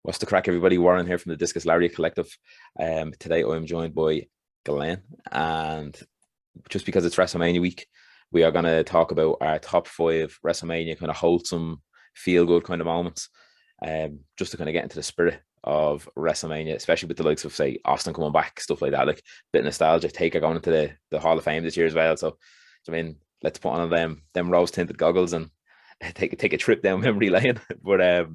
What's the crack, everybody? Warren here from the Discus Lariat Collective. Today I'm joined by Glenn, and just because it's WrestleMania week, we are going to talk about our top five WrestleMania kind of wholesome, feel good kind of moments, just to kind of get into the spirit of WrestleMania, especially with the likes of, say, Austin coming back, stuff like that, like a bit of nostalgia. Taker going into the Hall of Fame this year as well. So, I mean, let's put on them rose tinted goggles and take a trip down memory lane. But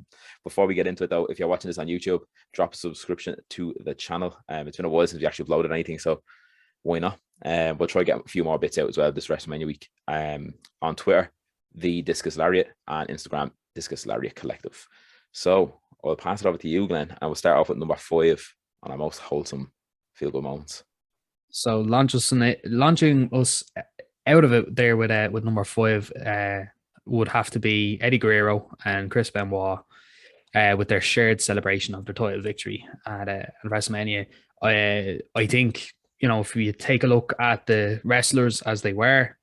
before we get into it, though, if you're watching this on YouTube, drop a subscription to the channel. It's been a while since we actually uploaded anything, so why not? We'll try to get a few more bits out as well this WrestleMania week. On Twitter, the Discus Lariat, and Instagram, Discus Lariat Collective. So I'll pass it over to you, Glenn, and we'll start off with number 5 on our most wholesome feel good moments. So launching us out of it there with number 5 would have to be Eddie Guerrero and Chris Benoit with their shared celebration of their title victory at WrestleMania. I think, if we take a look at the wrestlers as they were,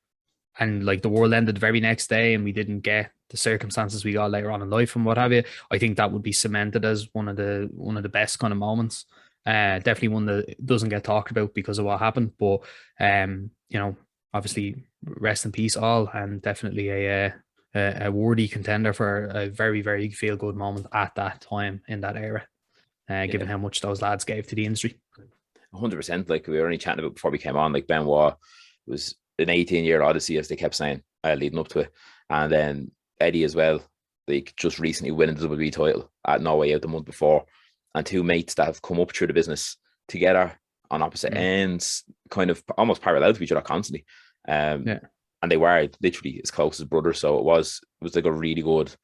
and like the world ended the very next day and we didn't get the circumstances we got later on in life and what have you, I think that would be cemented as one of the best kind of moments. Definitely one that doesn't get talked about because of what happened, but obviously rest in peace all, and definitely a worthy contender for a very, very feel good moment at that time in that era, given how much those lads gave to the industry. 100%. Like we were only chatting about before we came on, like Benoit was an 18-year odyssey, as they kept saying, leading up to it. And then Eddie as well, like just recently winning the WWE title at No Way Out the month before, and two mates that have come up through the business together on opposite ends, kind of almost parallel to each other constantly. And they were literally as close as brothers. So it was like a really good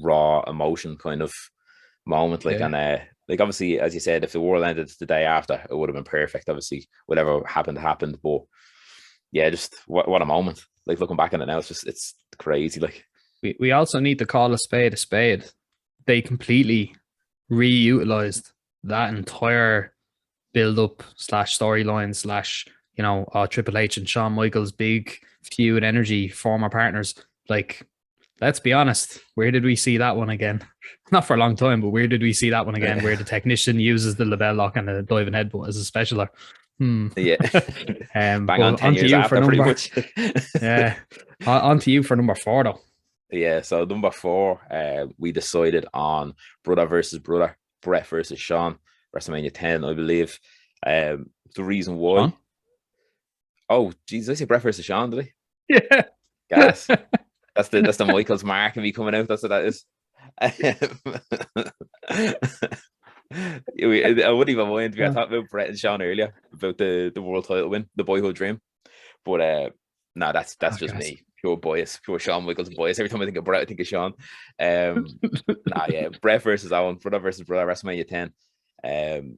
raw emotion kind of moment. And like obviously, as you said, if the world ended the day after, it would have been perfect. Obviously, whatever happened. But yeah, just what a moment. Like looking back on it now, it's crazy. Like we also need to call a spade a spade. They completely reutilized that entire build-up / storyline / Triple H and Shawn Michaels' big feud energy, former partners. Like, let's be honest, where did we see that one again? Not for a long time, but where did we see that one again? Where the technician uses the label lock and the diving headbutt as a specialer. Yeah. Bang on 10 years after, pretty much. Yeah. On to you for number 4, though. Yeah, so number 4, we decided on brother versus brother, Bret versus Shawn, WrestleMania 10, I believe. The reason why. Shawn? Oh, Jesus, I say Bret versus Shawn, did I? Yeah. Gas. That's the Michaels mark of me coming out. That's what that is. I wouldn't even mind. We were talking about Bret and Shawn earlier about the world title win, the boyhood dream. But no, that's just me. Pure bias, pure Shawn Michaels bias. Every time I think of Bret, I think of Shawn. Bret versus Owen, brother versus brother, WrestleMania 10.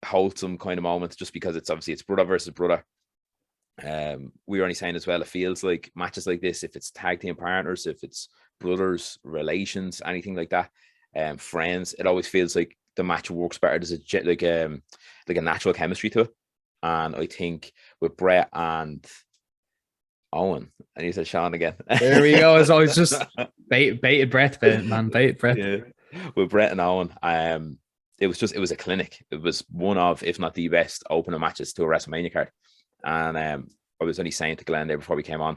Wholesome kind of moment, just because it's brother versus brother. We were only saying as well, it feels like matches like this, if it's tag team partners, if it's brothers, relations, anything like that, friends, it always feels like the match works better. There's like a natural chemistry to it. And I think with Bret and Owen, and you said Shawn again. There we go. It's always just baited Bret, man. Baited Bret. Yeah. With Bret and Owen, it was a clinic. It was one of, if not the best, opening matches to a WrestleMania card. And I was only saying to Glenn there before we came on,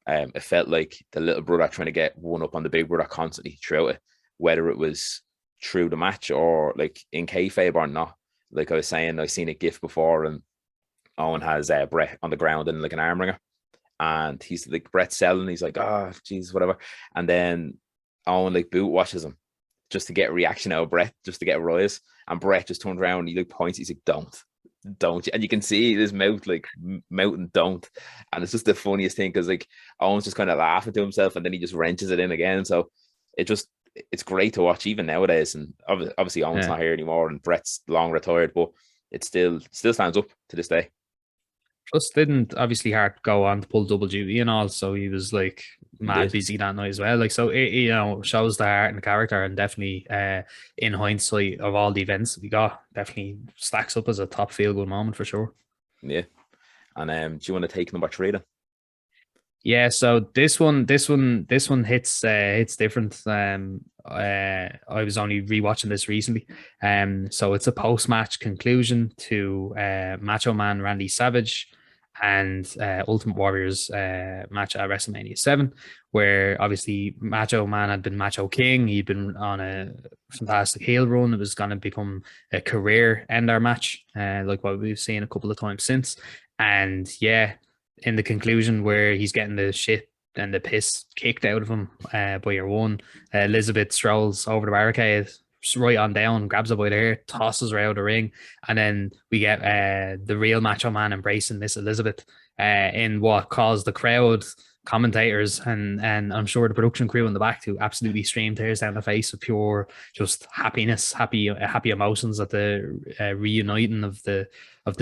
it felt like the little brother trying to get one up on the big brother constantly throughout it, whether it was through the match or like in kayfabe or not. Like I was saying, I've seen a GIF before, and Owen has Bret on the ground in like an arm wringer, and he's like, Bret's selling. He's like, oh, Jesus, whatever. And then Owen like boot washes him just to get a reaction out of Bret, just to get a rise. And Bret just turned around and he like points. He's like, don't. And you can see his mouth like mouthing don't. And it's just the funniest thing because like Owen's just kind of laughing to himself and then he just wrenches it in again. So it's great to watch even nowadays. And obviously Owen's not here anymore and Bret's long retired, but it still stands up to this day. Just didn't obviously Hart go on to pull double duty and all, so he was like mad busy that night as well. Like, so it shows the heart and the character, and definitely in hindsight of all the events we got, definitely stacks up as a top feel good moment for sure. Yeah. And do you want to take number 3 then? Yeah, so this one hits different. I was only rewatching this recently. So it's a post-match conclusion to Macho Man Randy Savage and Ultimate Warrior's match at WrestleMania 7, where obviously Macho Man had been Macho King. He'd been on a fantastic heel run. It was going to become a career ender match, like what we've seen a couple of times since. And yeah, in the conclusion where he's getting the shit and the piss kicked out of him by your one, Elizabeth strolls over the barricade, right on down, grabs her by the hair, tosses her out of the ring, and then we get the real Macho Man embracing Miss Elizabeth in what caused the crowd, commentators, and I'm sure the production crew in the back to absolutely stream tears down the face of pure just happiness, happy emotions at the reuniting of the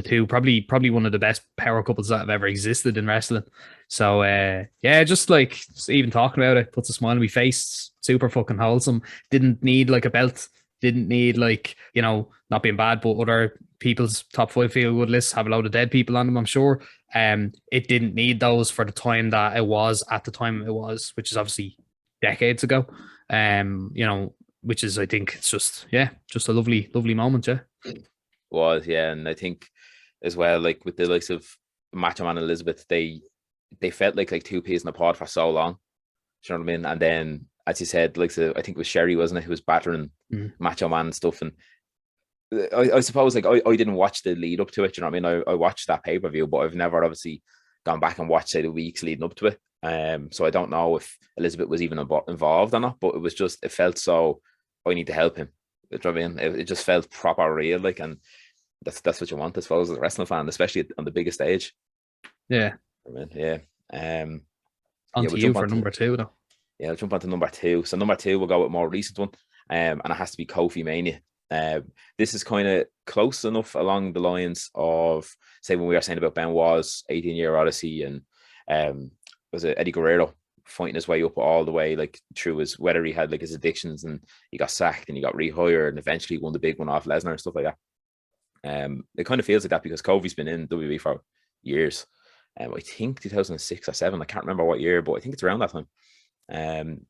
two. Probably one of the best power couples that have ever existed in wrestling. So yeah, just like even talking about it puts a smile on my face. Super fucking wholesome. Didn't need like a belt. Didn't need like, you know, not being bad, but other people's top 5 feel good lists have a load of dead people on them, I'm sure. It didn't need those for the time that it was at the time it was, which is obviously decades ago. You know, which is, I think it's just a lovely moment. Yeah, Was, yeah. And I think as well, like with the likes of Macho Man and Elizabeth, they felt like two peas in a pod for so long. Do you know what I mean? And then, as you said, like I think it was Sherry, wasn't it, who was battering Macho Man and stuff. And I suppose like I didn't watch the lead up to it. You know what I mean? I watched that pay-per-view, but I've never obviously gone back and watched, say, the weeks leading up to it. So I don't know if Elizabeth was even involved or not, but it was just, it felt so, I need to help him. You know what I mean? It just felt proper real, like, and that's what you want, I suppose, as a wrestling fan, especially on the biggest stage. Yeah. I mean, yeah. On to you for number 2, though. Yeah, I'll jump on to number 2. So number 2, we'll go with a more recent one, and it has to be Kofi Mania. This is kind of close enough along the lines of, say, when we were saying about Benoit's 18-year odyssey, and was it Eddie Guerrero fighting his way up all the way, like through his, whether he had like his addictions and he got sacked and he got rehired and eventually won the big one off Lesnar and stuff like that. It kind of feels like that because Kofi's been in WWE for years. I think 2006 or 7. I can't remember what year, but I think it's around that time. And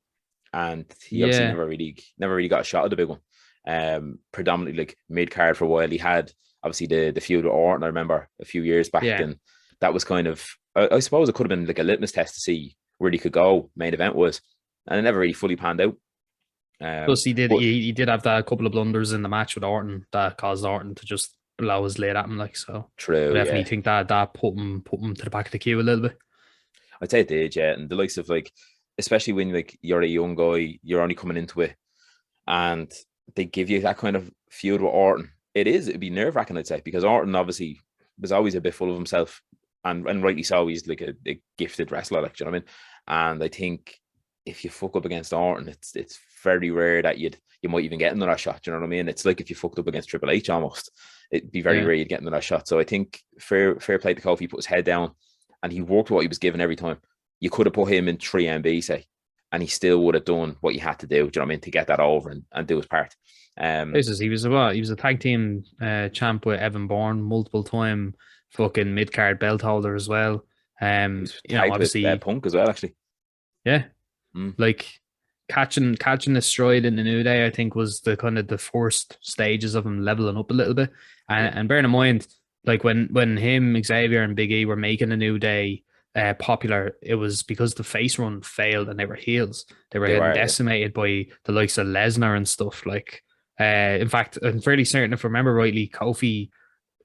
he obviously never really got a shot at the big one. Predominantly like mid card for a while. He had obviously the feud with Orton, I remember, a few years back, and that was kind of, I suppose it could have been like a litmus test to see where he could go, main event was, and it never really fully panned out. Plus he did have that couple of blunders in the match with Orton that caused Orton to just blow his lid at him, like, so. True. I definitely think that put him to the back of the queue a little bit. I'd say it did, yeah. And the likes of, like, especially when like you're a young guy, you're only coming into it, and they give you that kind of feud with Orton. It'd be nerve-wracking, I'd say, because Orton obviously was always a bit full of himself, and rightly so. He's like a gifted wrestler, like, do you know what I mean? And I think if you fuck up against Orton, it's very rare that you might even get another shot. Do you know what I mean? It's like if you fucked up against Triple H almost. It'd be very rare you'd get another shot. So I think fair play to Kofi. He put his head down and he worked what he was given every time. You could have put him in 3MB, say, and he still would have done what you had to do. Do you know what I mean? To get that over and do his part. He was a tag team champ with Evan Bourne, multiple time fucking mid card belt holder as well. You know, obviously with, Punk as well, actually. Yeah, like catching the stride in the New Day, I think, was the kind of the first stages of him leveling up a little bit. And bearing in mind, like when him, Xavier, and Big E were making the New Day popular, it was because the face run failed and they were heels. They were getting decimated by the likes of Lesnar and stuff. Like, in fact, I'm fairly certain, if I remember rightly, Kofi,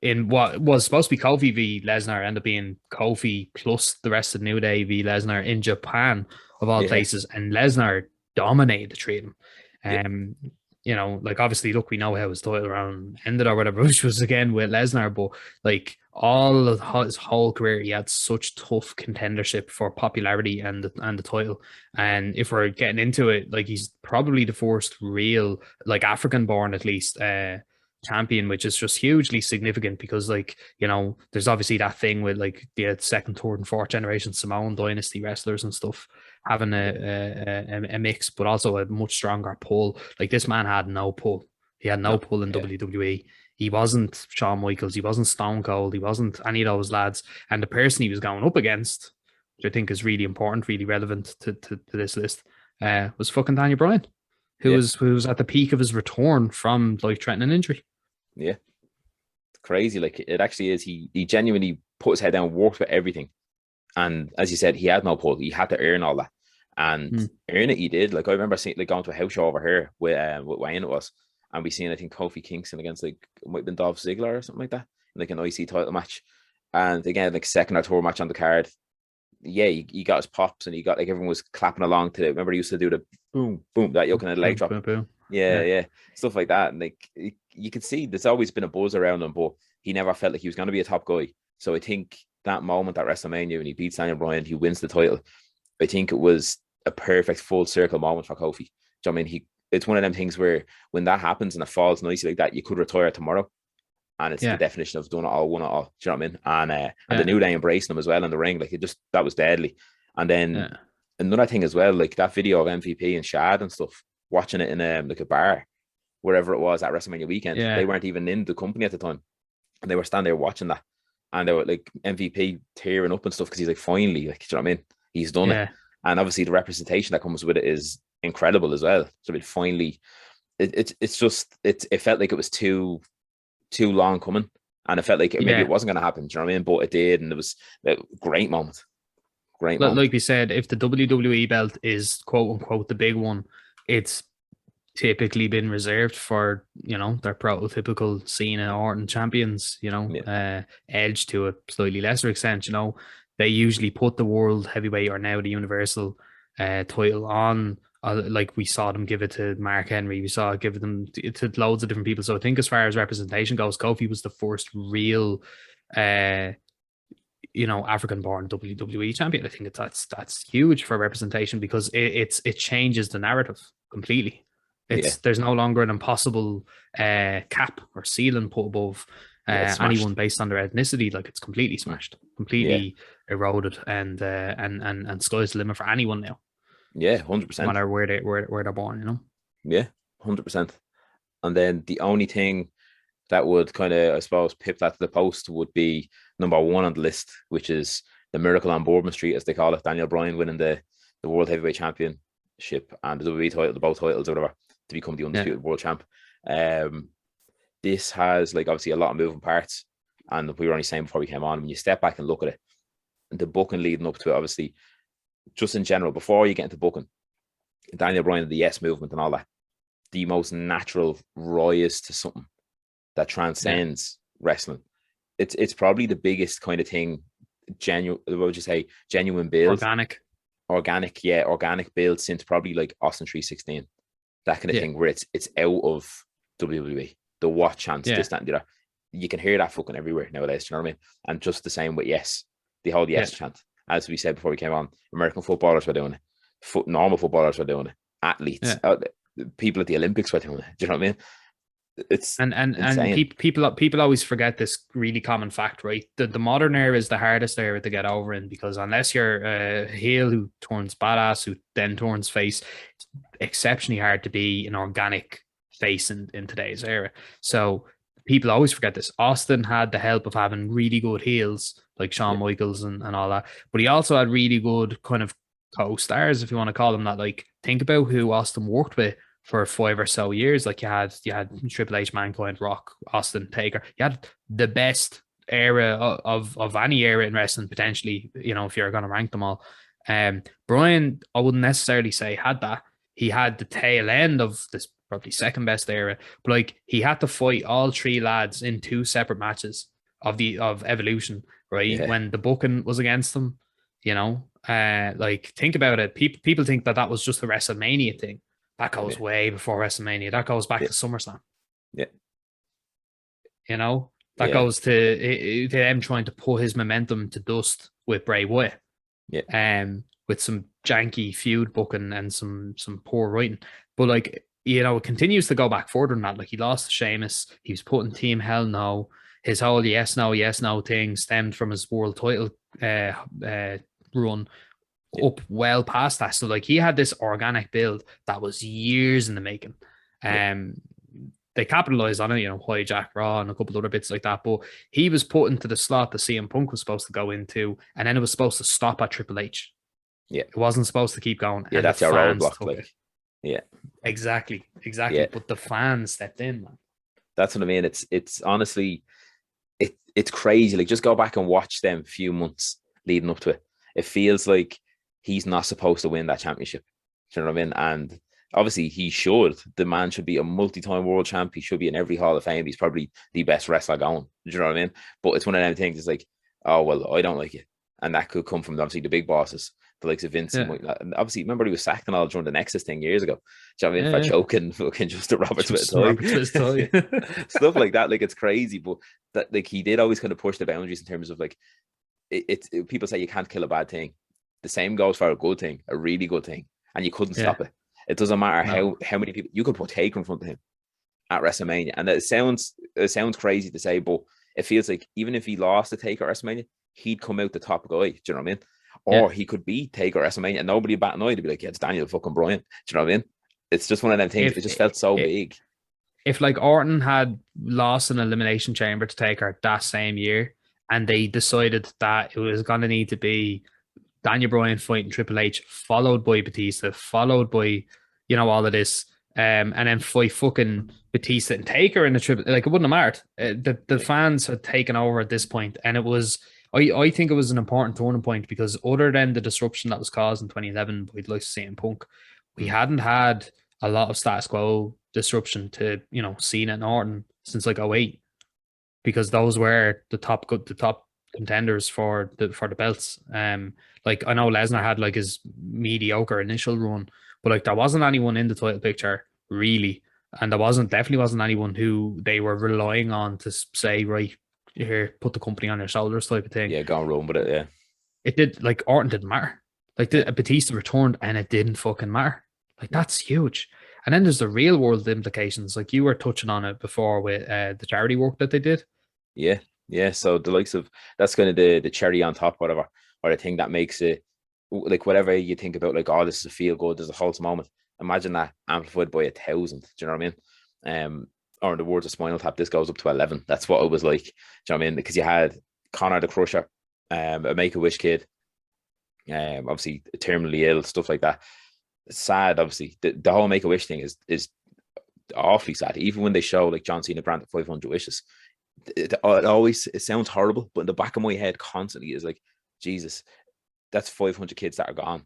in what was supposed to be Kofi v Lesnar, ended up being Kofi plus the rest of the New Day v Lesnar in Japan, of all places, and Lesnar dominated the three of them. You know, like, obviously, look, we know how his title round ended or whatever, which was again with Lesnar, but like all of his whole career, he had such tough contendership for popularity and the title. And if we're getting into it, like, he's probably the first real, like, African born at least, champion, which is just hugely significant because, like, you know, there's obviously that thing with like the second, third, and fourth generation Samoan dynasty wrestlers and stuff having a mix, but also a much stronger pull. Like, this man had no pull. He had no pull in WWE. He wasn't Shawn Michaels. He wasn't Stone Cold. He wasn't any of those lads. And the person he was going up against, which I think is really important, really relevant to this list, was fucking Daniel Bryan. who was at the peak of his return from life-threatening injury. Yeah, crazy. Like it actually is. He genuinely put his head down, worked with everything, and as you said, he had no pull. He had to earn all that, and earn it he did. Like I remember seeing like going to a house show over here with Wayne it was, and we seen I think Kofi Kingston against like it might have been Dolph Ziggler or something like that, like an IC title match, and again like second or third match on the card. Yeah, he got his pops and he got like everyone was clapping along to it. Remember he used to do the boom boom that yoke kind of leg drop. Boom, boom. Yeah, stuff like that. And like you could see there's always been a buzz around him, but he never felt like he was going to be a top guy. So I think that moment at WrestleMania when he beats Daniel Bryan, he wins the title. I think it was a perfect full circle moment for Kofi. Do you know what I mean? It's one of them things where when that happens and it falls nicely like that, you could retire tomorrow. And it's the definition of doing it all, one it all. Do you know what I mean? And the New Day embracing him as well in the ring, like that was deadly. And then another thing as well, like that video of MVP and Shad and stuff, watching it in like a bar, wherever it was at WrestleMania weekend. They weren't even in the company at the time, and they were standing there watching that, and they were like MVP tearing up and stuff because he's like finally, like, do you know what I mean? He's done it, and obviously the representation that comes with it is incredible as well. So it finally, it felt like it was too long coming, and it felt like maybe it wasn't going to happen. Do you know what I mean? But it did, and it was a great moment. Like we said, if the WWE belt is quote unquote the big one, it's typically been reserved for their prototypical Cena Orton champions. Edge to a slightly lesser extent. They usually put the world heavyweight or now the universal title on. Like we saw them give it to Mark Henry, we saw it give them to loads of different people. So I think as far as representation goes, Kofi was the first real, African-born WWE champion. I think that's huge for representation because it changes the narrative completely. There's no longer an impossible cap or ceiling put above anyone based on their ethnicity. Like it's completely smashed, completely eroded, and sky's the limit for anyone now. Yeah, 100%. No matter where they're born, Yeah, 100%. And then the only thing that would kind of, I suppose, pip that to the post would be number one on the list, which is the miracle on Bourbon Street, as they call it. Daniel Bryan winning the World Heavyweight Championship and the WWE title, the both titles or whatever, to become the undisputed world champ. This has like obviously a lot of moving parts, and we were only saying before we came on, when you step back and look at it, the booking leading up to it, obviously, just in general, before you get into booking, Daniel Bryan, the yes movement and all that, the most natural rise to something that transcends wrestling. It's probably the biggest kind of thing, genuine, what would you say, genuine build? Organic build since probably like Austin 316, that kind of thing, where it's out of WWE, the what chance, this, that, and the other. You can hear that fucking everywhere nowadays, do you know what I mean? And just the same with yes, the whole yes chant. As we said before we came on, American footballers were doing it. Normal footballers were doing it. Athletes, people at the Olympics were doing it. Do you know what I mean? It's and people always forget this really common fact, right? The modern era is the hardest era to get over in, because unless you're a heel who turns badass, who then turns face, it's exceptionally hard to be an organic face in today's era. So people always forget this. Austin had the help of having really good heels like Shawn Michaels and all that, but he also had really good kind of co-stars, if you want to call them that. Like, think about who Austin worked with for 5 or so years. Like you had Triple H, Mankind, Rock, Austin, Taker. You had the best era of any era in wrestling, potentially, if you're going to rank them all. Bryan, I wouldn't necessarily say had that. He had the tail end of this probably second best era, but like he had to fight all three lads in 2 separate matches of Evolution, right? When the booking was against them, like think about it. People think that was just a WrestleMania thing. That goes way before WrestleMania. That goes back to SummerSlam. Yeah. That goes to them trying to put his momentum to dust with Bray Wyatt. Yeah. With some janky feud booking and some poor writing. But like, it continues to go back further than that. Like he lost to Sheamus. He was put in Team Hell No. His whole yes, no thing stemmed from his world title run up well past that. So like he had this organic build that was years in the making. They capitalized on it, Hijack Raw and a couple other bits like that. But he was put into the slot that CM Punk was supposed to go into, and then it was supposed to stop at Triple H. Yeah, it wasn't supposed to keep going. Yeah, that's our roadblock. Yeah. Exactly. Yeah. But the fans stepped in, man. That's what I mean. It's honestly it's crazy. Like just go back and watch them few months leading up to it. It feels like he's not supposed to win that championship. Do you know what I mean? And obviously he should. The man should be a multi-time world champ. He should be in every Hall of Fame. He's probably the best wrestler going. Do you know what I mean? But it's one of them things. It's like, oh well, I don't like it, and that could come from obviously the big bosses, the likes of Vince. Yeah. And obviously, remember he was sacked and all during the Nexus thing years ago. Do you know what I mean? For Yeah. choking fucking Justin Roberts with a Just Robert Twist toy. toy. Stuff like that. Like it's crazy, but that like he did always kind of push the boundaries in terms of like people say you can't kill a bad thing. The same goes for a good thing, a really good thing, and you couldn't Yeah. stop it. It doesn't matter No. how many people you could put Taker in front of him at WrestleMania, and it sounds crazy to say, but it feels like even if he lost to Taker at WrestleMania, he'd come out the top guy. Do you know what I mean? Or Yeah. he could be Taker at WrestleMania, and nobody bat an eye to be like, yeah, it's Daniel fucking Bryan. Do you know what I mean? It's just one of them things. If It just felt so big. if like Orton had lost an elimination chamber to Taker that same year, and they decided that it was going to need to be Daniel Bryan fighting Triple H, followed by Batista, followed by, you know, all of this, and then fight fucking Batista and Taker in the triple, like it wouldn't have mattered. The fans had taken over at this point, and it was, I think it was an important turning point because other than the disruption that was caused in 2011 by the likes of CM Punk, we hadn't had a lot of status quo disruption to, you know, Cena and Orton since like '08, because those were the top contenders for the belts. Like I know Lesnar had like his mediocre initial run, but like there wasn't anyone in the title picture really, and there definitely wasn't anyone who they were relying on to say, right, here, put the company on your shoulders type of thing. Yeah, go and run with it. Yeah, it did. Like Orton didn't matter. Like Batista returned and it didn't fucking matter. Like that's huge. And then there's the real world implications. Like you were touching on it before with the charity work that they did. Yeah, yeah. So the likes of that's kind of the cherry on top, whatever, or the thing that makes it like whatever you think about, like, oh, this is a feel good, there's a wholesome moment. Imagine that amplified by 1,000. Do you know what I mean? Or in the words of Spinal Tap, this goes up to 11. That's what it was like. Do you know what I mean? Because you had Connor the Crusher, a Make-A-Wish kid, obviously terminally ill, stuff like that. It's sad, obviously. The whole Make-A-Wish thing is awfully sad. Even when they show like John Cena granted 500 wishes, it sounds horrible, but in the back of my head constantly is like, Jesus, that's 500 kids that are gone.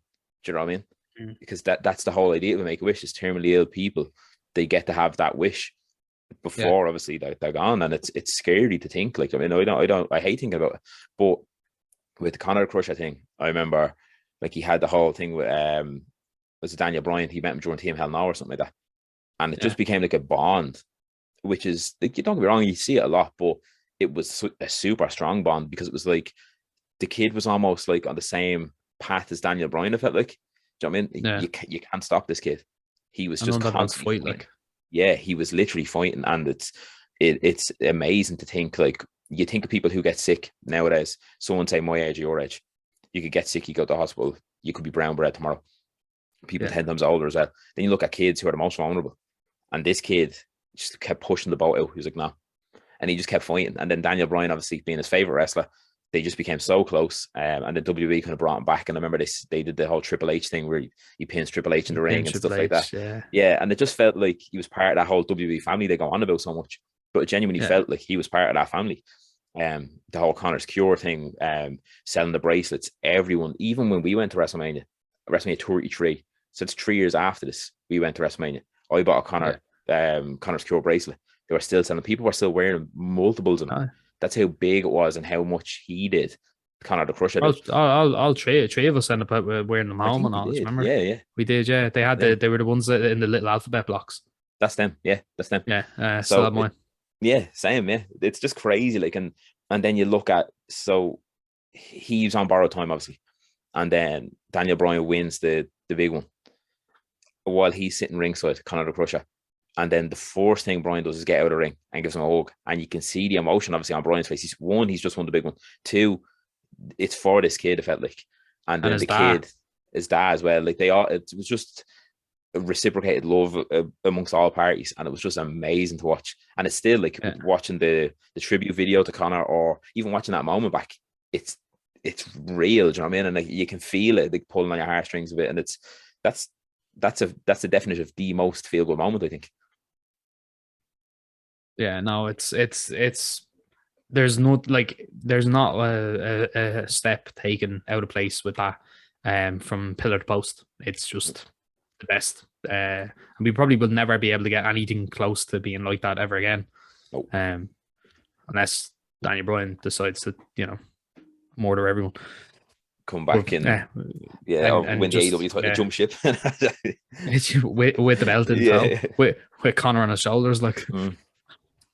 Do you know what I mean? Because that's the whole idea of a Make-A-Wish is terminally ill people. They get to have that wish before obviously they're gone, and it's scary to think. Like, I mean, I hate thinking about it. But with the Conor Crusher thing, I remember like he had the whole thing with was it Daniel Bryan? He met him during Team Hell No or something like that, and it just became like a bond, which is like, you don't get me wrong, you see it a lot, but it was a super strong bond because it was like the kid was almost like on the same path as Daniel Bryan. I felt like, do you know what I mean? You can't stop this kid. He was just constantly fighting. Like, yeah, he was literally fighting, and it's amazing to think, like, you think of people who get sick nowadays. Someone say my age or your age, you could get sick, you go to the hospital, you could be brown bread tomorrow. People 10 times older as well. Then you look at kids who are the most vulnerable, and this kid just kept pushing the boat out. He was like, no, and he just kept fighting. And then Daniel Bryan, obviously being his favorite wrestler, they just became so close. And the WWE kind of brought him back. And I remember they did the whole Triple H thing where he pins Triple H in the ring and stuff like that. Yeah, and it just felt like he was part of that whole WWE family they go on about so much. But it genuinely felt like he was part of that family. The whole Connor's Cure thing, selling the bracelets, everyone, even when we went to WrestleMania 33, so it's 3 years after this, we went to WrestleMania. I bought a Connor's Cure bracelet. They were still selling. People were still wearing multiples of them. That's how big it was and how much he did. Connor the Crusher did. All three of us ended up wearing them home and all. Remember? Yeah. We did. Yeah, they had they were the ones that in the little alphabet blocks. That's them. Yeah, that's them. Yeah, still have mine. Yeah, same. Yeah, it's just crazy. Like, and then you look at, so he's on borrowed time, obviously, and then Daniel Bryan wins the big one while he's sitting ringside, Conor the Crusher. And then the first thing Bryan does is get out of the ring and gives him a hug. And you can see the emotion, obviously, on Bryan's face. He's just won the big one. Two, it's for this kid, it felt like. And then the kid, his dad as well. Like, it was just a reciprocated love amongst all parties. And it was just amazing to watch. And it's still like watching the tribute video to Conor, or even watching that moment back. It's real, do you know what I mean? And like, you can feel it like pulling on your heartstrings a bit. And that's that's a definition of the most feel good moment, I think. Yeah, no, it's there's not a step taken out of place with that from pillar to post. It's just the best. And we probably will never be able to get anything close to being like that ever again. Oh. Unless Daniel Bryan decides to, murder everyone. Come back and win the AEW title, jump ship with the belt in tow, with Connor on his shoulders, like.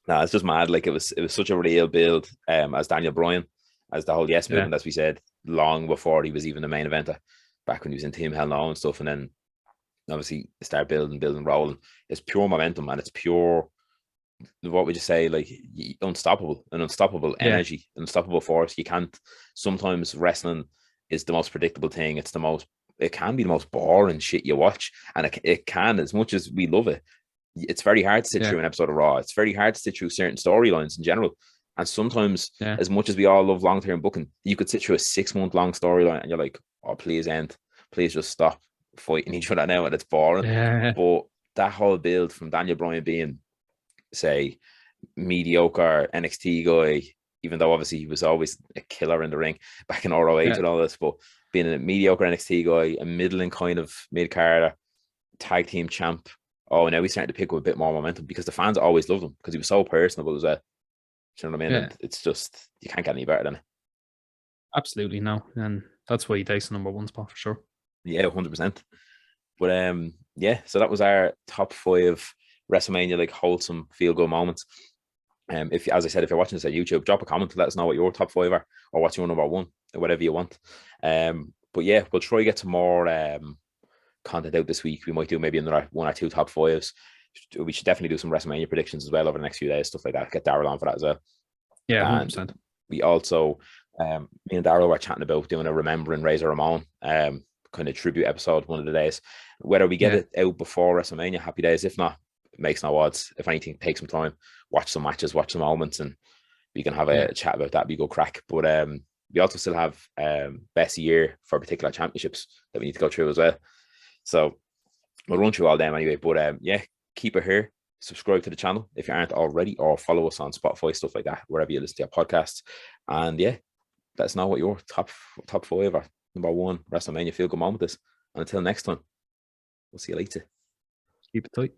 No, it's just mad. Like it was such a real build as Daniel Bryan, as the whole Yes movement, as we said, long before he was even the main eventer, back when he was in Team Hell No and stuff. And then obviously start building, rolling. It's pure momentum, and it's pure, what would you say, like unstoppable energy, unstoppable force. You can't, sometimes wrestling is the most predictable thing. It can be the most boring shit you watch. And it can, as much as we love it, it's very hard to sit through an episode of Raw. It's very hard to sit through certain storylines in general. And sometimes, as much as we all love long-term booking, you could sit through a 6-month-long storyline and you're like, oh, please end. Please just stop fighting each other now, and it's boring. But that whole build from Daniel Bryan being, say, mediocre NXT guy, even though obviously he was always a killer in the ring back in ROH and all this, but being a mediocre NXT guy, a middling kind of mid-carder, tag team champ, now he's starting to pick up a bit more momentum because the fans always loved him because he was so personable as well. Do you know what I mean? And it's just, you can't get any better than it. Absolutely, no. And that's why he takes the number one spot for sure. Yeah, 100%. But so that was our top 5 WrestleMania like wholesome feel good moments. If, as I said, if you're watching this at YouTube, drop a comment to let us know what your top 5 are, or what's your number 1, or whatever you want. But yeah, we'll try to get some more content out this week. We might do maybe another 1 or 2 top 5s. We should definitely do some WrestleMania predictions as well over the next few days, stuff like that. Get Daryl on for that as well. Yeah, 100%. And we also, me and Daryl were chatting about doing a Remembering Razor Ramon kind of tribute episode one of the days. Whether we get it out before WrestleMania, happy days. If not, it makes no odds. If anything, take some time, watch some matches, watch some moments, and we can have a chat about that. We go crack. But we also still have best year for particular championships that we need to go through as well. So we'll run through all them anyway. But keep it here. Subscribe to the channel if you aren't already, or follow us on Spotify, stuff like that, wherever you listen to your podcasts. And let us know what your top 5 or number 1 WrestleMania feel good moment is. And until next time, we'll see you later. Keep it tight.